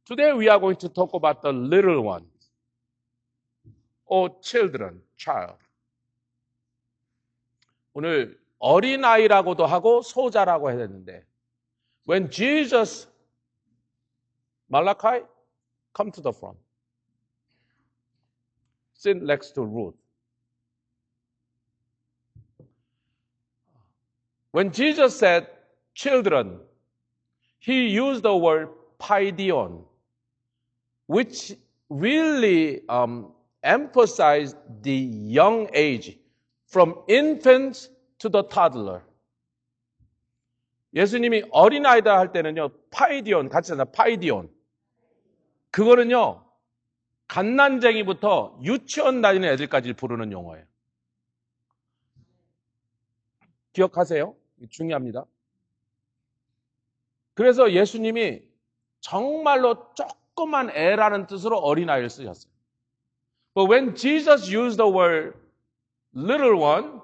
Today we are going to talk about the little ones, or children, child. 오늘 어린아이라고도 하고 소자라고 해야 되는데, when Jesus, Malachi, come to the front. Sit next to Ruth. When Jesus said children, he used the word paidion, which really emphasized the young age, from infants to the toddler. 예수님이 어린아이다 할 때는요, 파이디온, 같이 하자, 파이디온. 그거는요, 갓난쟁이부터 유치원 다니는 애들까지 부르는 용어예요. 기억하세요? 중요합니다. 그래서 예수님이 정말로 조그만 애라는 뜻으로 어린아이를 쓰셨어요. But when Jesus used the word little one,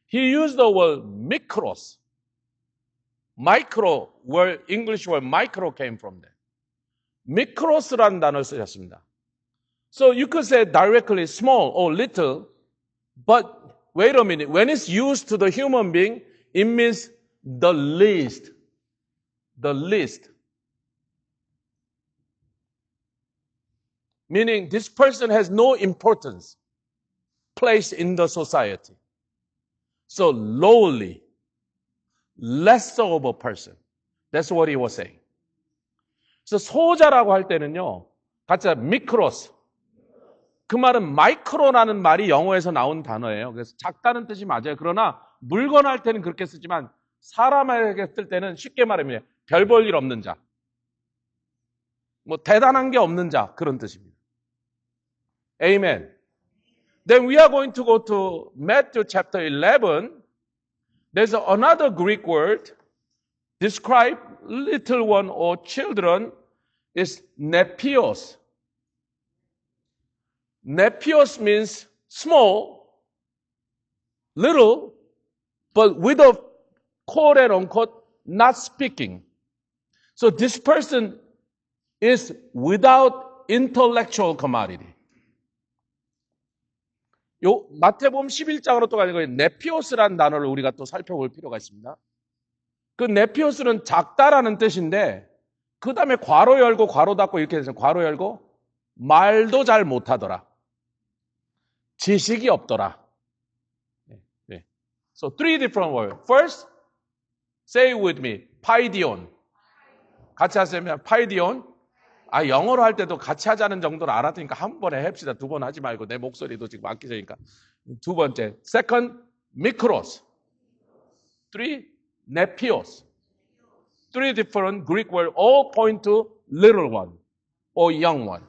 he used the word mikros. Micro, where English word micro came from there. mikros라는 단어를 쓰셨습니다. So you could say directly small or little, but wait a minute. When it's used to the human being, it means the least. The least. Meaning this person has no importance, place in the society. So lowly, lesser of a person. That's what he was saying. 그래서 소자라고 할 때는요, 같이 미크로스. 그 말은 마이크로라는 말이 영어에서 나온 단어예요. 그래서 작다는 뜻이 맞아요. 그러나 물건 할 때는 그렇게 쓰지만 사람에게 쓸 때는 쉽게 말하면 별 볼 일 없는 자. 뭐 대단한 게 없는 자, 그런 뜻입니다. Amen. Then we are going to go to Matthew chapter 11. There's another Greek word describe little one or children is nepios. Nepios means small, little, but with a quote and unquote not speaking. So this person is without intellectual commodity. 요 마태복음 11장으로 또 가는 거예요. 네피오스라는 단어를 우리가 또 살펴볼 필요가 있습니다. 그 네피오스는 작다라는 뜻인데 그 다음에 괄호 열고 괄호 닫고 이렇게 해서 괄호 열고 말도 잘 못하더라. 지식이 없더라. 네. So three different words. First, say with me, paidion. 같이 하세요. paidion. 영어로 할 때도 같이 하자는 정도로 알았으니까 한 번에 합시다. 두 번 하지 말고 내 목소리도 지금 막히니까. 두 번째, second, mikros. Three, nepios. Three different Greek words, all point to little one or young one.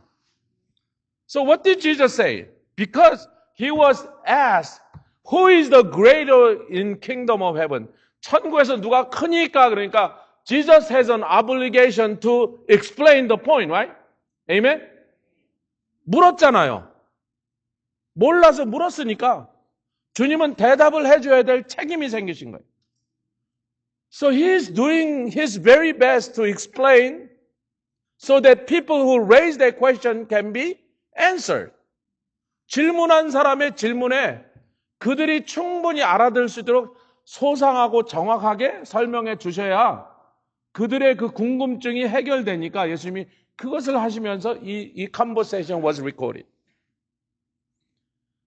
So what did Jesus say? Because he was asked, who is the greater in kingdom of heaven? 천국에서 누가 크니까 그러니까 Jesus has an obligation to explain the point, right? Amen? 물었잖아요. 몰라서 물었으니까 주님은 대답을 해줘야 될 책임이 생기신 거예요. So he is doing his very best to explain so that people who raise their question can be answered. 질문한 사람의 질문에 그들이 충분히 알아들 수 있도록 소상하고 정확하게 설명해 주셔야 그들의 그 궁금증이 해결되니까 예수님이 그것을 하시면서 이 conversation was recorded.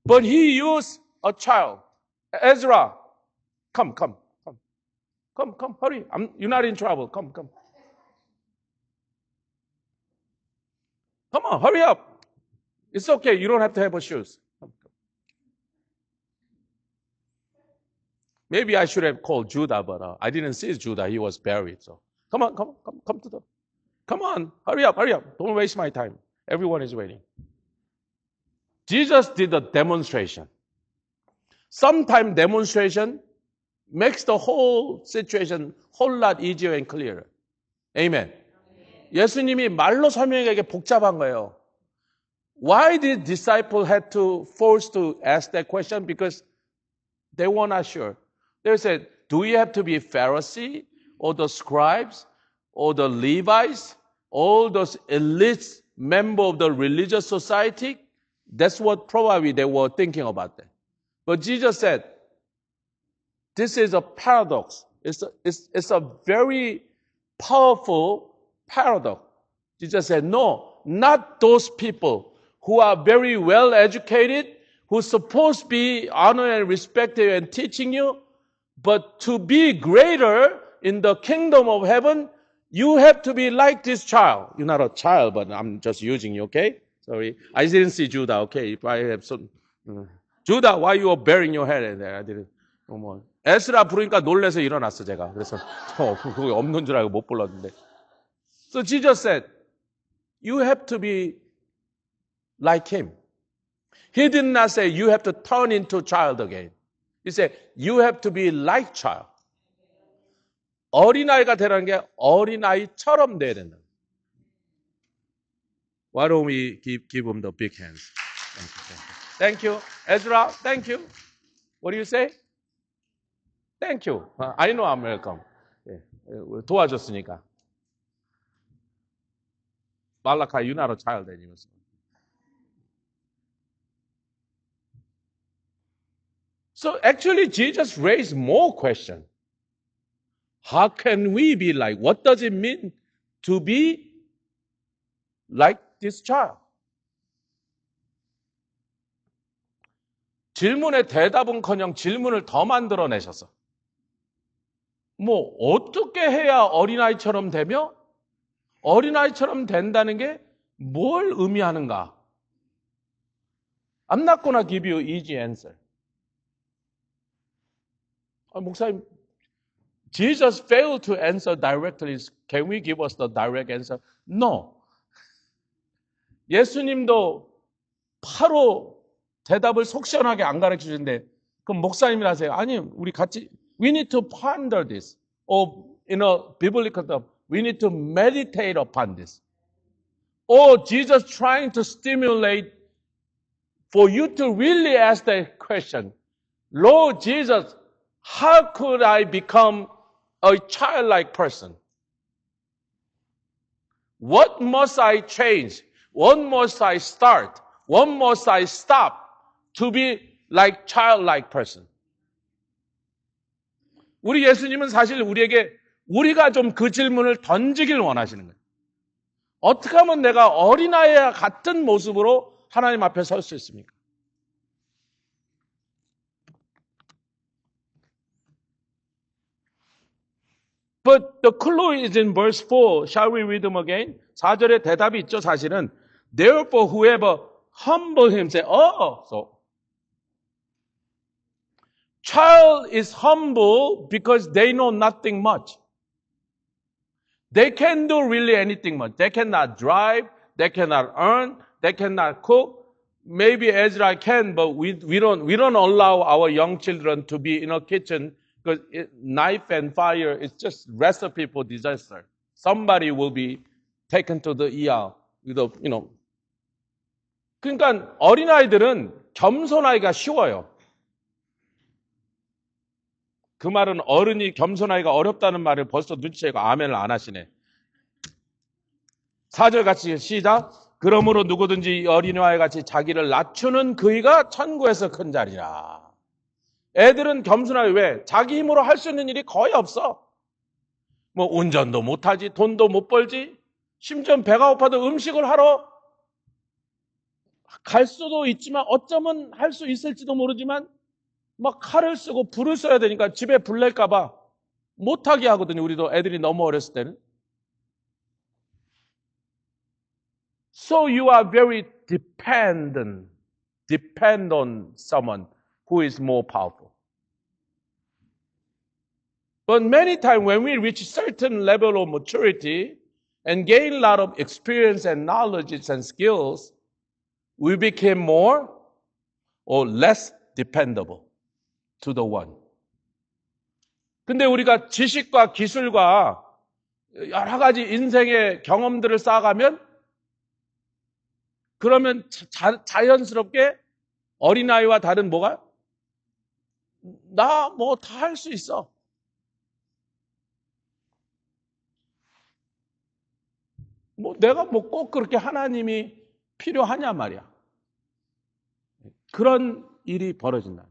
But he used a child. Ezra, come, hurry. You're not in trouble. Come. Come on, hurry up. It's okay. You don't have to have shoes. Come. Maybe I should have called Judah, but I didn't see Judah. He was buried. So come on. Come on, hurry up. Don't waste my time. Everyone is waiting. Jesus did a demonstration. Sometimes demonstration makes the whole situation whole lot easier and clearer. Amen. 예수님이 말로 설명하기 복잡한 거예요. Why did disciples had to force to ask that question? Because they were not sure. They said, do we have to be Pharisee or the scribes or the Levites all those elite members of the religious society, that's what probably they were thinking about that. But Jesus said, this is a paradox. It's a very powerful paradox. Jesus said, no, not those people who are very well educated, who are supposed to be honored and respected and teaching you, but to be greater in the kingdom of heaven, you have to be like this child. You're not a child, but I'm just using you, okay? Sorry. I didn't see Judah, okay? If I have some. Judah, why you are bearing your head? I didn't. 에스라 부르니까 놀래서 일어났어, 제가. 그래서, 그게 없는 줄 알고 못 불렀는데. So Jesus said, you have to be like him. He did not say you have to turn into child again. He said you have to be like child. 어린아이가 되라는 게 어린아이처럼 돼야 된다. Why don't we give him the big hands? Thank you. Ezra, thank you. What do you say? Thank you. I know I'm welcome. 도와줬으니까. Malachi, you're not a child anymore. So actually, Jesus raised more questions. How can we be like? What does it mean to be like this child? 질문에 대답은커녕 질문을 더 만들어내셔서 뭐 어떻게 해야 어린아이처럼 되며 어린아이처럼 된다는 게 뭘 의미하는가? I'm not gonna give you an easy answer. 목사님, Jesus failed to answer directly. Can we give us the direct answer? No. 예수님도 바로 대답을 속 시원하게 안 가르쳐 주는데 그럼 목사님이 하세요. 아니, 우리 같이 we need to ponder this. Or in a biblical term, we need to meditate upon this. Or Jesus trying to stimulate for you to really ask that question. Lord Jesus, how could I become a childlike person? What must I change? What must I start? What must I stop to be like childlike person? 우리 예수님은 사실 우리가 좀 그 질문을 던지길 원하시는 거예요. 어떻게 하면 내가 어린아이와 같은 모습으로 하나님 앞에 설 수 있습니까? But the clue is in verse 4. Shall we read them again? 4절에 대답이 있죠, 사실은. Therefore, whoever humble himself. So child is humble because they know nothing much. They can't do really anything much. They cannot drive. They cannot earn. They cannot cook. Maybe Ezra can, but we don't allow our young children to be in a kitchen because knife and fire is just recipe for disaster. Somebody will be taken to the ER with a, 그러니까 어린아이들은 겸손하기가 쉬워요. 그 말은 어른이 겸손하기가 어렵다는 말을 벌써 눈치채고 아멘을 안 하시네. 4절 같이 시작. 그러므로 누구든지 어린아이 같이 자기를 낮추는 그이가 천국에서 큰 자리라. 애들은 겸손하게 왜? 자기 힘으로 할 수 있는 일이 거의 없어. 뭐 운전도 못하지, 돈도 못 벌지, 심지어 배가 고파도 음식을 하러 갈 수도 있지만 어쩌면 할 수 있을지도 모르지만 막 칼을 쓰고 불을 써야 되니까 집에 불 낼까 봐 못하게 하거든요. 우리도 애들이 너무 어렸을 때는. So you are very depend on someone who is more powerful. But many times when we reach a certain level of maturity and gain a lot of experience and knowledge and skills, we became more or less dependable to the one. 근데 우리가 지식과 기술과 여러 가지 인생의 경험들을 쌓아가면 그러면 자연스럽게 어린아이와 다른 뭐가? 나 뭐 다 할 수 있어. 내가 꼭 그렇게 하나님이 필요하냐 말이야. 그런 일이 벌어진다.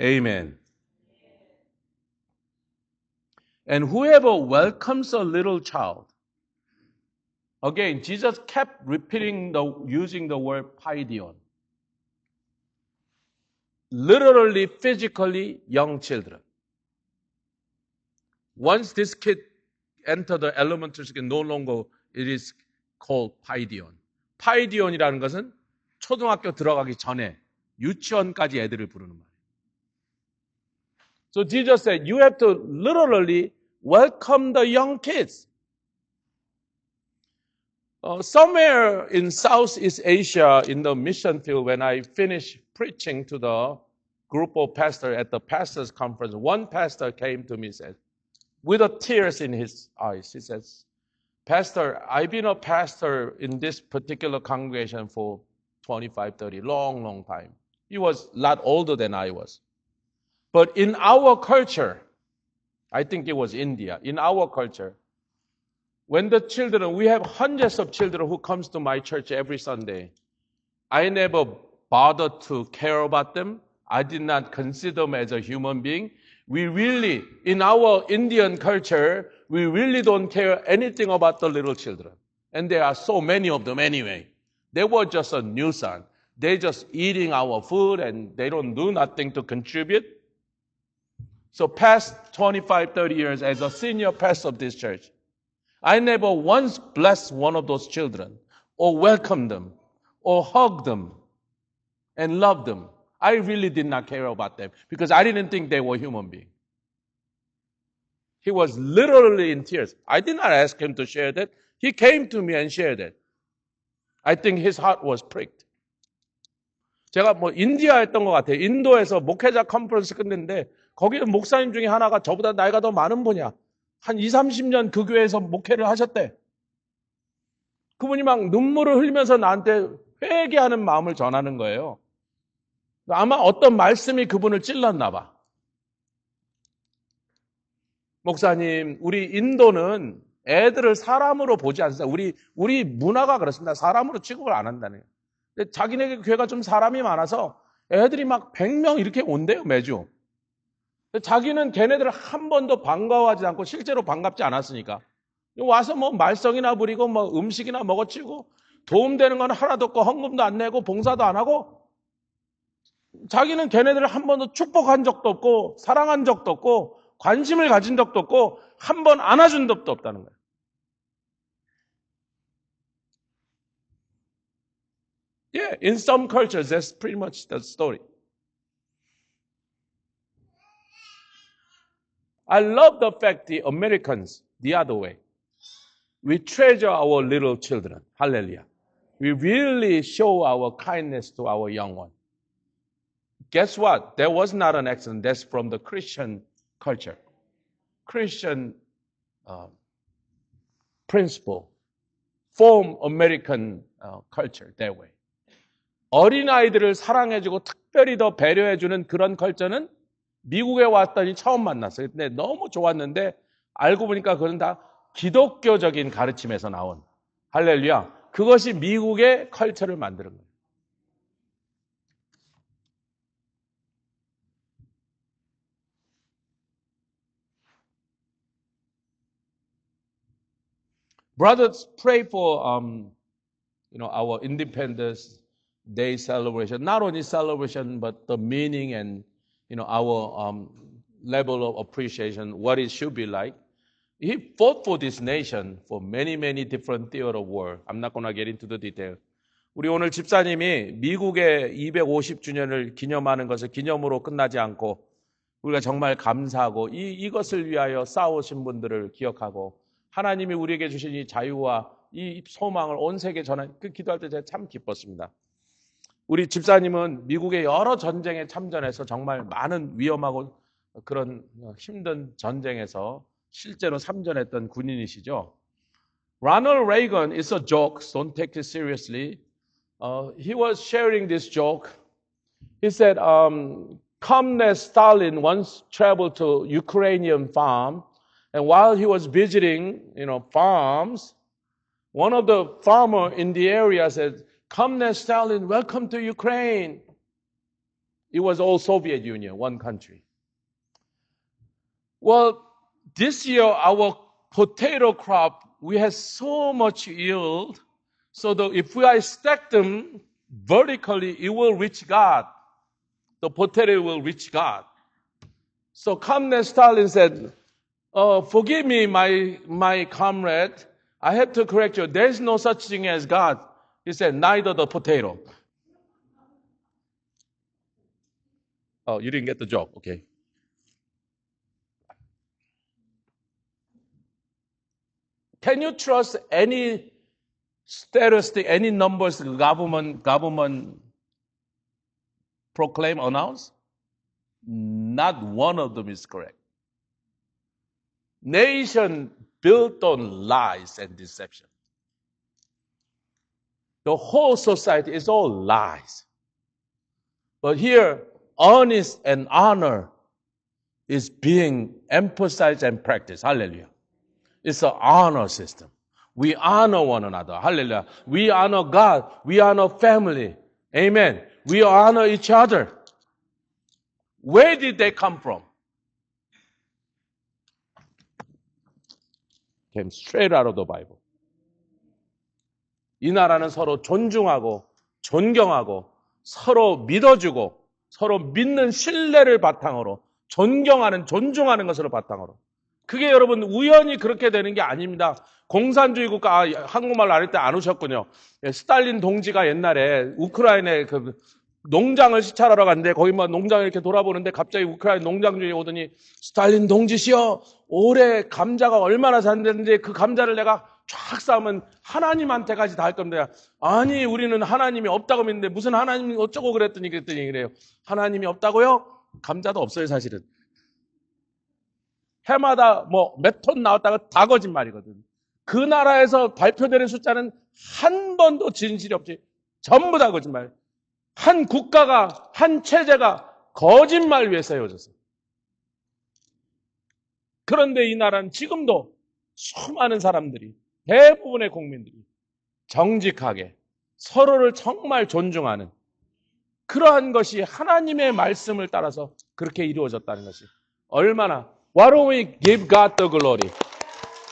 Amen. And whoever welcomes a little child, again, Jesus kept repeating using the word paidion. Literally, physically, young children. Once this kid enter the elementary school, no longer it is called paidion. 파이디온이라는 것은 초등학교 들어가기 전에 유치원까지 애들을 부르는 말이에요. So Jesus said, you have to literally welcome the young kids. Somewhere in Southeast Asia, in the mission field, when I finished preaching to the group of pastors at the pastors' conference, one pastor came to me and said, with the tears in his eyes, he says, Pastor, I've been a pastor in this particular congregation for 25, 30, long time. He was a lot older than I was. But in our culture, I think it was India, in our culture, when the children, we have hundreds of children who comes to my church every Sunday. I never bothered to care about them. I did not consider them as a human being. We really, in our Indian culture, we really don't care anything about the little children. And there are so many of them anyway. They were just a nuisance. They're just eating our food and they don't do nothing to contribute. So past 25, 30 years as a senior pastor of this church, I never once blessed one of those children or welcomed them or hugged them and loved them. I really did not care about them because I didn't think they were human beings. He was literally in tears. I did not ask him to share that. He came to me and shared it. I think his heart was pricked. 제가 인디아였던 것 같아요. 인도에서 목회자 컨퍼런스 끝냈는데 거기는 목사님 중에 하나가 저보다 나이가 더 많은 분이야. 한 20, 30년 그 교회에서 목회를 하셨대. 그분이 막 눈물을 흘리면서 나한테 회개하는 마음을 전하는 거예요. 아마 어떤 말씀이 그분을 찔렀나 봐. 목사님, 우리 인도는 애들을 사람으로 보지 않습니다. 우리 문화가 그렇습니다. 사람으로 취급을 안 한다는. 근데 자기네 교회가 좀 사람이 많아서 애들이 막 100명 이렇게 온대요, 매주. 자기는 걔네들을 한 번도 반가워하지 않고 실제로 반갑지 않았으니까. 와서 말썽이나 부리고 음식이나 먹어치고 도움되는 건 하나도 없고 헌금도 안 내고 봉사도 안 하고 자기는 걔네들을 한 번도 축복한 적도 없고 사랑한 적도 없고 관심을 가진 적도 없고 한 번 안아준 적도 없다는 거예요. Yeah, in some cultures, that's pretty much the story. I love the fact the Americans, the other way, we treasure our little children. Hallelujah. We really show our kindness to our young one. Guess what? That was not an accident. That's from the Christian culture. Christian principle. Form American culture that way. 어린아이들을 사랑해주고 특별히 더 배려해주는 그런 컬처는 미국에 왔더니 처음 만났어요. 근데 너무 좋았는데 알고 보니까 그건 다 기독교적인 가르침에서 나온 할렐루야. 그것이 미국의 컬처를 만드는 거예요. Brothers, pray for our Independence Day celebration. Not only celebration, but the meaning and our level of appreciation, what it should be like. He fought for this nation for many, many different theater of war. I'm not going to get into the detail. 우리 오늘 집사님이 미국의 250주년을 기념하는 것을 기념으로 끝나지 않고 우리가 정말 감사하고 이것을 위하여 싸우신 분들을 기억하고 하나님이 우리에게 주신 이 자유와 이 소망을 온 세계에 전한 그 기도할 때 제가 참 기뻤습니다. 우리 집사님은 미국의 여러 전쟁에 참전해서 정말 많은 위험하고 그런 힘든 전쟁에서 실제로 참전했던 군인이시죠. Ronald Reagan is a joke. Don't take it seriously. He was sharing this joke. He said, Communist Stalin once traveled to Ukrainian farm, and while he was visiting, farms, one of the farmer in the area said, Communist Stalin, welcome to Ukraine. It was all Soviet Union, one country. Well, this year, our potato crop, we had so much yield, so that if I stack them vertically, it will reach God. The potato will reach God. So Communist Stalin said, forgive me, my comrade, I have to correct you. There is no such thing as God. He said, neither the potato. Oh, you didn't get the joke. Okay. Can you trust any statistic, any numbers the government proclaim, announce? Not one of them is correct. Nation built on lies and deception. The whole society is all lies. But here, honest and honor is being emphasized and practiced. Hallelujah. It's an honor system. We honor one another. Hallelujah. We honor God. We honor family. Amen. We honor each other. Where did they come from? Came straight out of the Bible. 이 나라는 서로 존중하고 존경하고 서로 믿어주고 서로 믿는 신뢰를 바탕으로 존중하는 것으로 바탕으로. 그게 여러분 우연히 그렇게 되는 게 아닙니다. 공산주의 국가, 한국말 안 할 때 안 오셨군요. 스탈린 동지가 옛날에 우크라이나에 그 농장을 시찰하러 갔는데 거기 막 농장을 이렇게 돌아보는데 갑자기 우크라이나 농장주에 오더니 스탈린 동지시여, 올해 감자가 얼마나 샀는데 그 감자를 내가 쫙 쌓으면 하나님한테까지 다 할 겁니다. 아니, 우리는 하나님이 없다고 믿는데 무슨 하나님이 어쩌고 그랬더니 그래요. 하나님이 없다고요? 감자도 없어요, 사실은. 해마다 몇 톤 나왔다가 다 거짓말이거든. 그 나라에서 발표되는 숫자는 한 번도 진실이 없지. 전부 다 거짓말. 한 국가가, 한 체제가 거짓말 위에 세워졌어요. 그런데 이 나라는 지금도 수많은 사람들이, 대부분의 국민들이 정직하게 서로를 정말 존중하는 그러한 것이 하나님의 말씀을 따라서 그렇게 이루어졌다는 것이 얼마나. Why don't we give God the glory?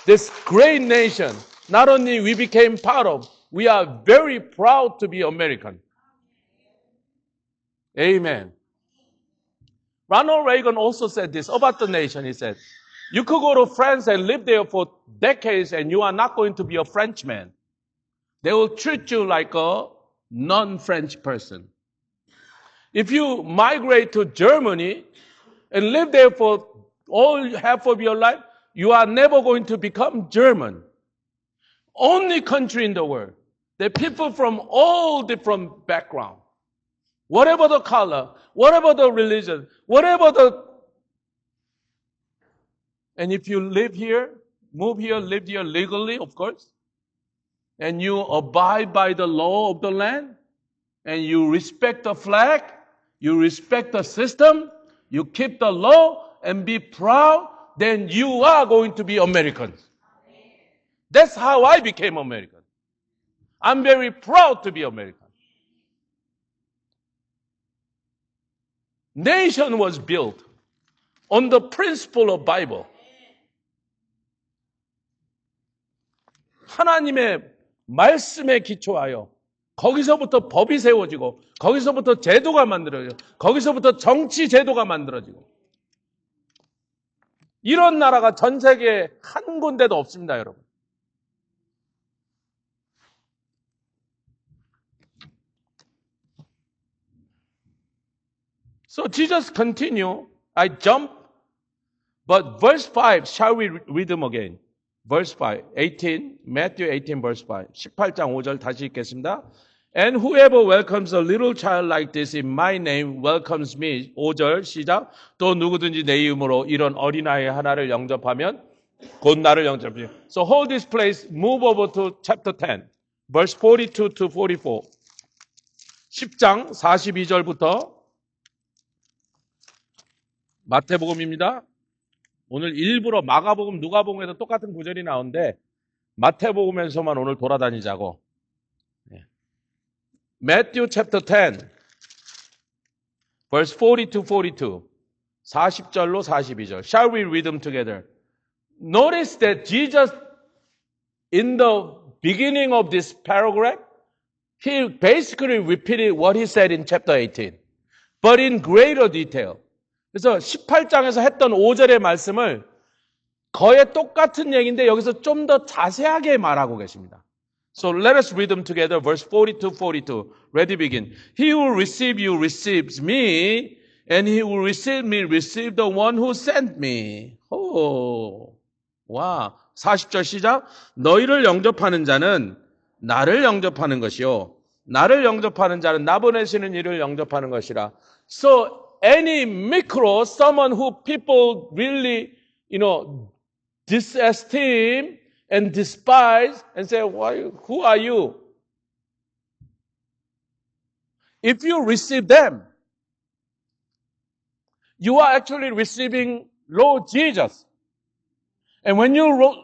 This great nation, not only we became part of, we are very proud to be American. Amen. Ronald Reagan also said this about the nation. He said, you could go to France and live there for decades and you are not going to be a Frenchman. They will treat you like a non-French person. If you migrate to Germany and live there for all half of your life, you are never going to become German. Only country in the world. There are people from all different backgrounds. Whatever the color, whatever the religion, and if you live here, move here, live here legally, of course, and you abide by the law of the land, and you respect the flag, you respect the system, you keep the law, and be proud, then you are going to be Americans. That's how I became American. I'm very proud to be American. Nation was built on the principle of Bible. 하나님의 말씀에 기초하여 거기서부터 법이 세워지고 거기서부터 제도가 만들어져요. 거기서부터 정치 제도가 만들어지고. 이런 나라가 전 세계에 한 군데도 없습니다, 여러분. So Jesus continue. I jump, but verse 5, shall we read them again? Verse 5, 18, Matthew 18, verse 5. 18장 5절 다시 읽겠습니다. And whoever welcomes a little child like this in my name welcomes me. 5절 시작. 또 누구든지 내 이름으로 이런 어린아이 하나를 영접하면 곧 나를 영접해요. So hold this place, move over to chapter 10, verse 42 to 44. 10장 42절부터 마태복음입니다. 오늘 일부러 마가복음, 누가복음에도 똑같은 구절이 나오는데 마태복음에서만 오늘 돌아다니자고. Matthew chapter 10, verse 40 to 42. 40절로 42절. Shall we read them together? Notice that Jesus, in the beginning of this paragraph, he basically repeated what he said in chapter 18, but in greater detail. 그래서 18장에서 했던 5절의 말씀을 거의 똑같은 얘기인데 여기서 좀 더 자세하게 말하고 계십니다. So let us read them together, verse 40 to 42. Ready, begin. He who receives you receives me, and he who receives me receives the one who sent me. 오, 와, 40절 시작. 너희를 영접하는 자는 나를 영접하는 것이요. 나를 영접하는 자는 나 보내시는 이를 영접하는 것이라. So any micro, someone who people really, disesteem and despise and say, who are you? If you receive them, you are actually receiving Lord Jesus. And when you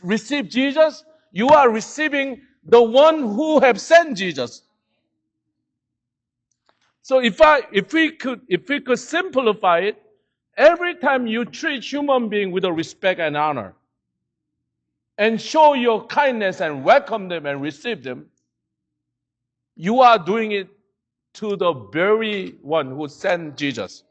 receive Jesus, you are receiving the one who have sent Jesus. So if we could simplify it, every time you treat human being with a respect and honor, and show your kindness and welcome them and receive them, you are doing it to the very one who sent Jesus.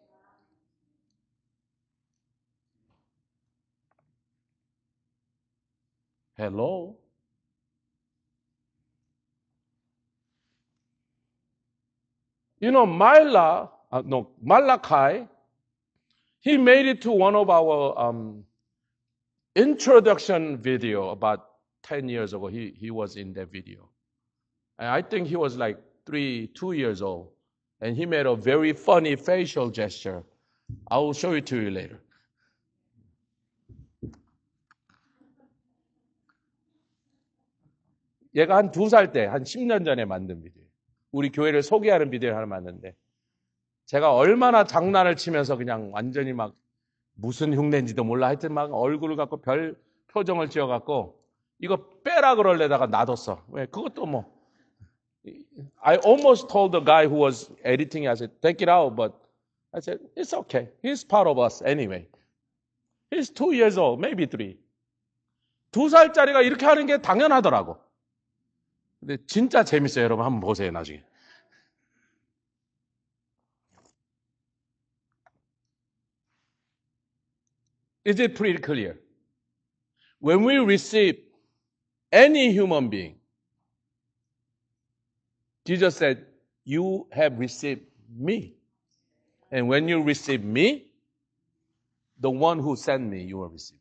Hello? Malachi, he made it to one of our introduction video about 10 years ago. He was in that video. And I think he was like 2 years old. And he made a very funny facial gesture. I will show it to you later. 얘가 한 2살 때, 한 10년 전에 만든 비디오. 우리 교회를 소개하는 비디오를 하나 만드는데 제가 얼마나 장난을 치면서 그냥 완전히 막 무슨 흉내인지도 몰라. 하여튼 막 얼굴을 갖고 별 표정을 지어갖고 이거 빼라 그럴래다가 놔뒀어. 왜? 그것도 뭐. I almost told the guy who was editing, I said, take it out, but I said, it's okay. He's part of us anyway. He's 2 years old, maybe 3. 2살짜리가 이렇게 하는 게 당연하더라고. 근데 진짜 재밌어요. 여러분 한번 보세요, 나중에. Is it pretty clear? When we receive any human being, Jesus said, you have received me. And when you receive me, the one who sent me, you will receive.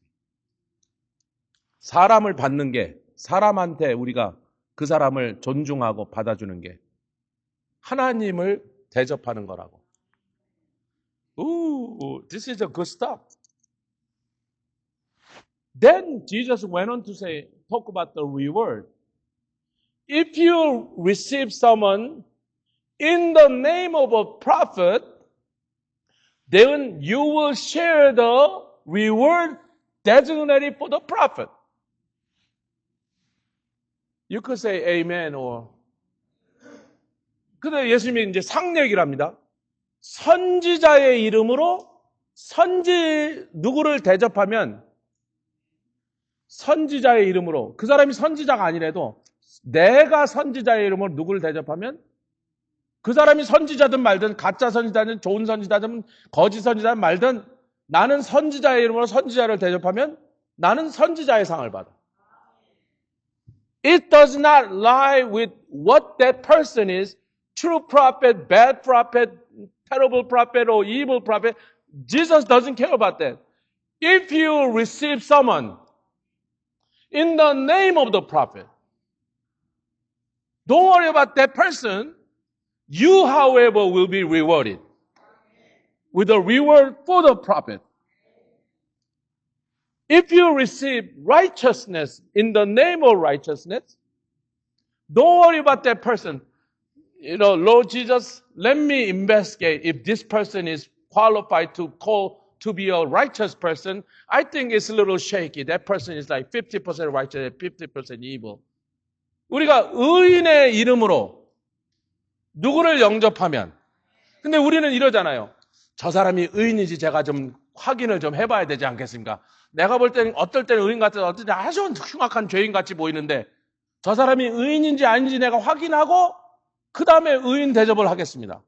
사람을 받는 게, 사람한테 우리가 그 사람을 존중하고 받아주는 게 하나님을 대접하는 거라고. Ooh, this is a good stuff. Then Jesus went on to talk about the reward. If you receive someone in the name of a prophet, then you will share the reward designated for the prophet. You could say amen or. 근데 예수님이 이제 상례기를 합니다. 선지자의 이름으로 누구를 대접하면 선지자의 이름으로, 그 사람이 선지자가 아니래도 내가 선지자의 이름으로 누구를 대접하면 그 사람이 선지자든 말든 가짜 선지자든 좋은 선지자든 거짓 선지자든 말든 나는 선지자의 이름으로 선지자를 대접하면 나는 선지자의 상을 받아. It does not lie with what that person is, true prophet, bad prophet, terrible prophet, or evil prophet. Jesus doesn't care about that. If you receive someone in the name of the prophet, don't worry about that person. You, however, will be rewarded with a reward for the prophet. If you receive righteousness in the name of righteousness, don't worry about that person. Lord Jesus, let me investigate if this person is qualified to call to be a righteous person, I think it's a little shaky. That person is like 50% righteous, 50% evil. 우리가 의인의 이름으로 누구를 영접하면, 근데 우리는 이러잖아요. 저 사람이 의인인지 제가 좀 확인을 좀 해봐야 되지 않겠습니까? 내가 볼 때는 어떨 때는 의인 같아서 어떨 때는 아주 흉악한 죄인 같이 보이는데 저 사람이 의인인지 아닌지 내가 확인하고 그 다음에 의인 대접을 하겠습니다.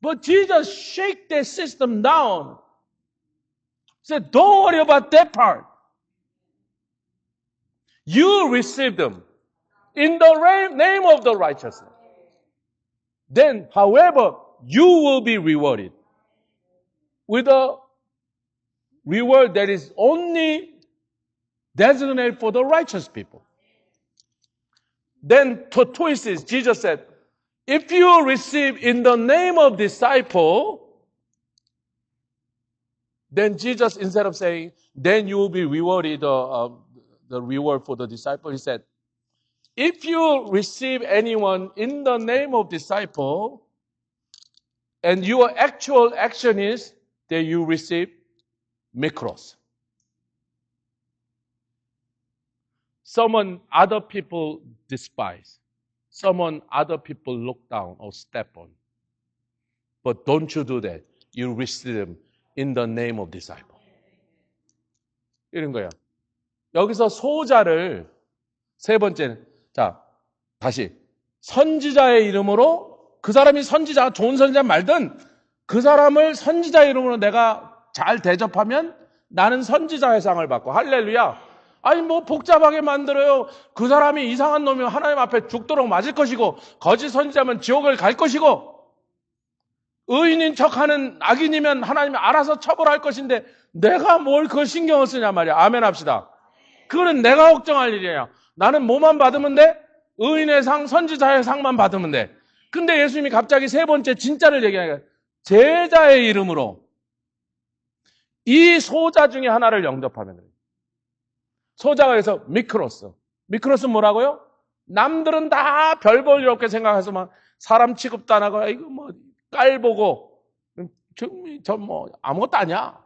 But Jesus shake that system down. Said, don't worry about that part. You receive them in the name of the righteousness. Then, however, you will be rewarded with a reward that is only designated for the righteous people. Then, the twist is, Jesus said, if you receive in the name of disciple, then Jesus, instead of saying, then you will be rewarded the reward for the disciple, he said, if you receive anyone in the name of disciple, and your actual action is that you receive mikros. Someone other people despise. Someone other people look down or step on. But don't you do that. You receive them in the name of disciple. 이런 거예요. 여기서 소자를 세 번째는 자, 다시 선지자의 이름으로 그 사람이 선지자가 좋은 선지자 말든 그 사람을 선지자의 이름으로 내가 잘 대접하면 나는 선지자의 상을 받고 할렐루야. 아니 뭐 복잡하게 만들어요. 그 사람이 이상한 놈이면 하나님 앞에 죽도록 맞을 것이고 거짓 선지자면 지옥을 갈 것이고 의인인 척하는 악인이면 하나님이 알아서 처벌할 것인데 내가 뭘 그 신경을 쓰냐 말이야. 아멘 합시다. 그거는 내가 걱정할 일이에요. 나는 뭐만 받으면 돼? 의인의 상, 선지자의 상만 받으면 돼. 근데 예수님이 갑자기 세 번째 진짜를 얘기하니까 제자의 이름으로 이 소자 중에 하나를 영접하면 돼요. 소자가 그래서 미크로스. 미크로스는 뭐라고요? 남들은 다 별 볼 일 없게 생각해서 막 사람 취급도 안 하고 이거 뭐 깔보고 저 뭐 아무것도 아니야.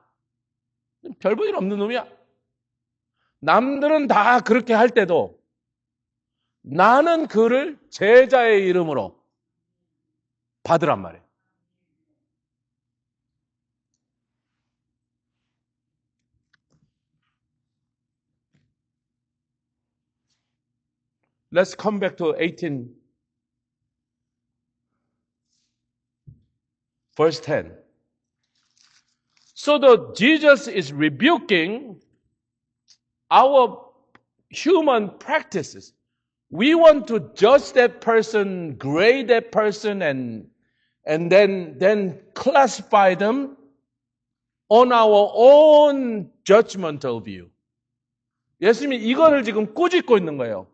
별 볼 일 없는 놈이야. 남들은 다 그렇게 할 때도 나는 그를 제자의 이름으로 받으란 말이에요. Let's come back to 18, verse 10. So Jesus is rebuking our human practices. We want to judge that person, grade that person, and then classify them on our own judgmental view. 예수님이 이거를 지금 꾸짖고 있는 거예요.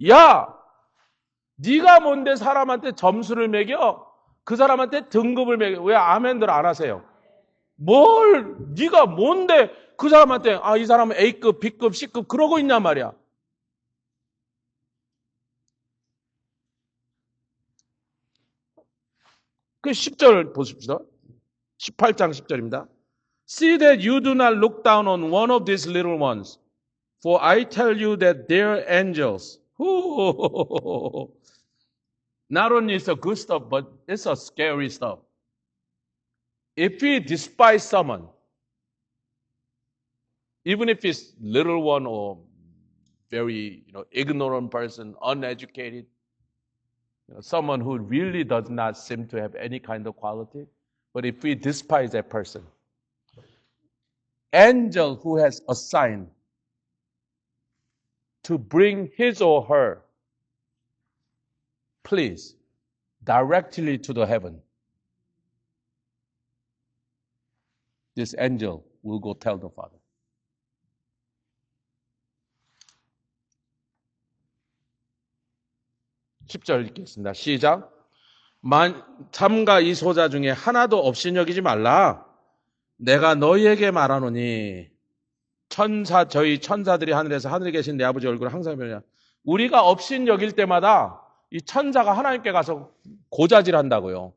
야, 네가 뭔데 사람한테 점수를 매겨? 그 사람한테 등급을 매겨? 왜 아멘들 안 하세요? 네가 뭔데 그 사람한테 이 사람은 A급, B급, C급 그러고 있냐 말이야. 그 10절 보십시다. 18장 10절입니다. See that you do not look down on one of these little ones, for I tell you that their angels. Not only is it good stuff, but it's a scary stuff. If we despise someone, even if it's little one or very ignorant person, uneducated, someone who really does not seem to have any kind of quality, but if we despise that person, angel who has assigned to bring his or her, please, directly to the heaven, this angel will go tell the Father. (10절) 읽겠습니다. 시작. 삼가 이 소자 중에 하나도 없이 여기지 말라. 내가 너희에게 말하노니 저희 천사들이 하늘에 계신 내 아버지 얼굴을 항상 보냐. 우리가 없인 여길 때마다 이 천사가 하나님께 가서 고자질한다고요.